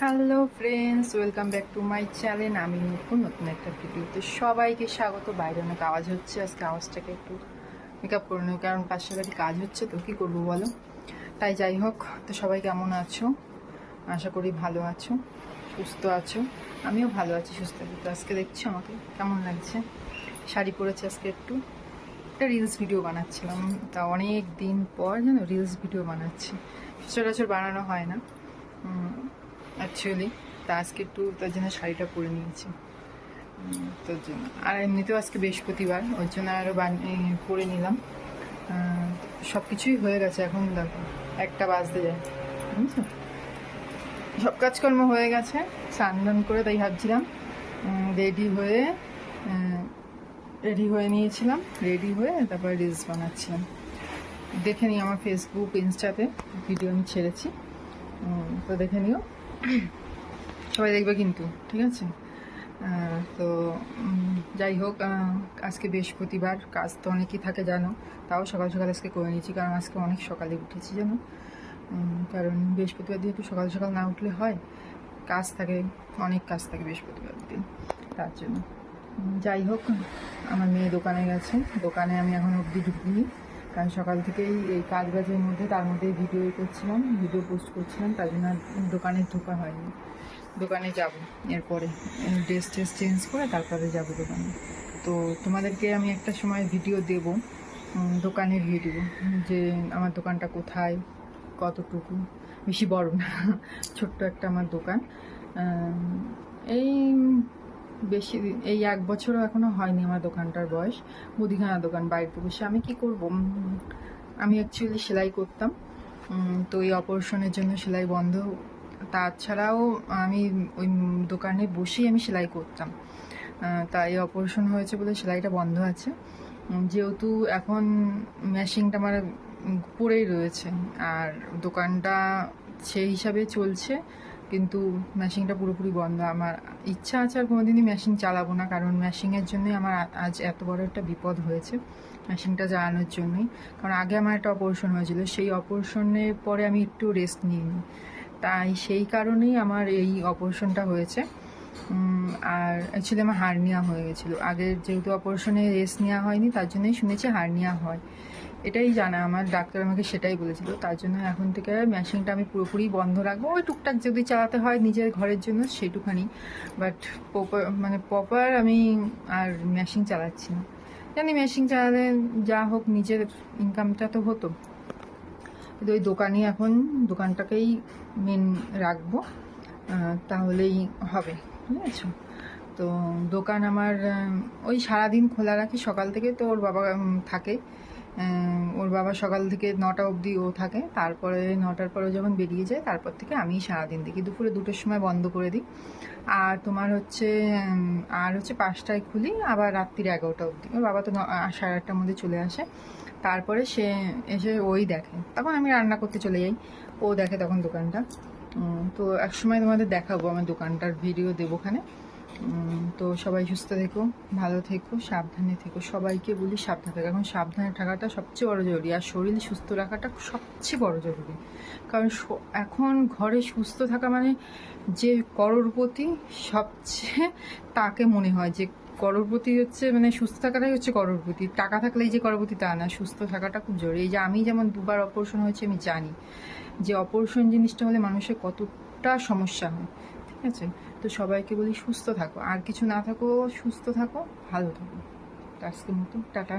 Hello friends, welcome back to my channel. আমি নতুন একটা ভিডিওতে সবাইকে স্বাগত। বাইরে অনেক আওয়াজ হচ্ছে, আজকে আওয়াজটাকে একটু মেকআপ করে নেব, কারণ পাশের বাড়ি কাজ হচ্ছে, তো কী করবো বলো। তাই যাই হোক, তো সবাই কেমন আছো? আশা করি ভালো আছো, সুস্থ আছো। আমিও ভালো আছি, সুস্থ আছি। তো আজকে দেখছি আমাকে কেমন লাগছে, শাড়ি পরেছি আজকে, একটু একটা রিলস ভিডিও বানাচ্ছিলাম। তা অনেক দিন পর জানো রিলস ভিডিও বানাচ্ছি, সচরাচর বানানো হয় না অ্যাকচুয়ালি। তা আজকে একটু তার জন্য শাড়িটা পরে নিয়েছি, তোর জন্য। আর এমনিতেও আজকে বৃহস্পতিবার, ওই জন্য আরও পরে নিলাম। সব কিছুই হয়ে গেছে, এখন দেখো 1টা বাজতে যায়, বুঝছো। সব কাজকর্ম হয়ে গেছে, স্নান করে, তাই ভাবছিলাম রেডি হয়ে নিয়েছিলাম, রেডি হয়ে তারপর রিলস বানাচ্ছিলাম। দেখে নিই আমার ফেসবুক ইনস্টাতে ভিডিও আমি ছেড়েছি, তো দেখে নিও, সবাই দেখবে কিন্তু, ঠিক আছে। তো যাই হোক, আজকে বৃহস্পতিবার, কাজ তো অনেকই থাকে জানো, তাও সকাল সকাল আজকে করে নিয়েছি, কারণ আজকে অনেক সকালে উঠেছি জানো। কারণ বৃহস্পতিবার দিয়ে একটু সকাল সকাল না উঠলে হয়, কাজ থাকে, অনেক কাজ থাকে বৃহস্পতিবার দিন, তার জন্য। যাই হোক, আমার মেয়ে দোকানে গেছে, দোকানে আমি এখন অবধি ঢুকিনি, কারণ সকাল থেকেই এই কাজ বাজের মধ্যে, তার মধ্যে ভিডিও করছিলাম, ভিডিও পোস্ট করছিলাম, তার জন্য দোকানে ঢোকা হয়নি। দোকানে যাব এরপরে, ড্রেস চেঞ্জ করে তারপরে যাব দোকানে। তো তোমাদেরকে আমি একটা সময় ভিডিও দেব, দোকানের ভিডিও, যে আমার দোকানটা কোথায়, কতটুকু, বেশি বড় না, ছোট্ট একটা আমার দোকান। এই বেশি, এই 1 বছরও এখনও হয়নি আমার দোকানটার বয়স, মুদিখানা দোকান, বাড়িতে বসে। আমি কি করব, আমি অ্যাকচুয়ালি সেলাই করতাম, তো এই অপারেশনের জন্য সেলাই বন্ধ। তাছাড়াও আমি ওই দোকানে বসেই আমি সেলাই করতাম, তাই অপারেশন হয়েছে বলে সেলাইটা বন্ধ আছে। যেহেতু এখন মেশিনটা আমার পড়েই রয়েছে, আর দোকানটা সেই হিসাবে চলছে, কিন্তু মেশিনটা পুরোপুরি বন্ধ। আমার ইচ্ছা আছে আর কোনোদিনই মেশিন চালাবো না, কারণ মেশিনের জন্যই আমার আজ এত বড় একটা বিপদ হয়েছে, মেশিনটা চালানোর জন্যই। কারণ আগে আমার একটা অপারেশন হয়েছিল, সেই অপারেশনের পরে আমি একটু রেস্ট নিইনি, তাই সেই কারণেই আমার এই অপারেশনটা হয়েছে। আর অ্যাকচুয়ালি আমার হার্নিয়া হয়ে গেছিলো আগের, যেহেতু অপারেশনে রেস্ট নেওয়া হয়নি, তার জন্যই শুনেছি হার্নিয়া হয়, এটাই জানা আমার, ডাক্তার আমাকে সেটাই বলেছিল। তার জন্য এখন থেকে মেশিনটা আমি পুরোপুরি বন্ধ রাখবো, ওই টুকটাক যদি চালাতে হয় নিজের ঘরের জন্য সেইটুখানি, বাট প্রপার আমি আর মেশিন চালাচ্ছি না। জানি মেশিন চালালে যা হোক নিজের ইনকামটা তো হতো, কিন্তু ওই দোকানই এখন, দোকানটাকেই মেন রাখবো, তাহলেই হবে, বুঝেছো। তো দোকান আমার ওই সারাদিন খোলা রাখি সকাল থেকে, তো ওর বাবা থাকে, ওর বাবা সকাল থেকে 9টা অবধি ও থাকে, তারপরে 9টার পরে যখন বেরিয়ে যায়, তারপর থেকে আমি সারাদিন দেখি, দুপুরে 2টোর সময় বন্ধ করে দিই। আর তোমার হচ্ছে 5টায় খুলি, আবার রাত্রির 11টা অবধি। ওর বাবা তো 8:30টার মধ্যে চলে আসে, তারপরে সে এসে ওই দেখে, তখন আমি রান্না করতে চলে যাই, ও দেখে তখন দোকানটা। তো একসময় তোমাদের দেখাবো আমার দোকানটার ভিডিও দেবো ওখানে। তো সবাই সুস্থ থেকো, ভালো থেকো, সাবধানে থেকো, সবাইকে বলি সাবধানে থেকো। এখন সাবধানে থাকাটা সবচেয়ে বড় জরুরি, আর শরীর সুস্থ রাখাটা সবচেয়ে বড় জরুরি। কারণ এখন ঘরে সুস্থ থাকা মানে যে করোড়পতি, সবচেয়ে তাকে মনে হয় যে করোড়পতি হচ্ছে, মানে সুস্থ থাকাটাই হচ্ছে করোড়পতি। টাকা থাকলেই যে করোড়পতি তা না, সুস্থ থাকাটা খুব জরুরি। এই যে আমি যেমন 2বার অপারেশন হয়েছে, আমি জানি যে অপারেশন জিনিসটা হলে মানুষের কতটা সমস্যা হয়, ঠিক আছে। তো সবাইকে বলি সুস্থ থাকো, আর কিছু না থাকো, সুস্থ থাকো, ভালো থাকো। আজকের মতো টাটা।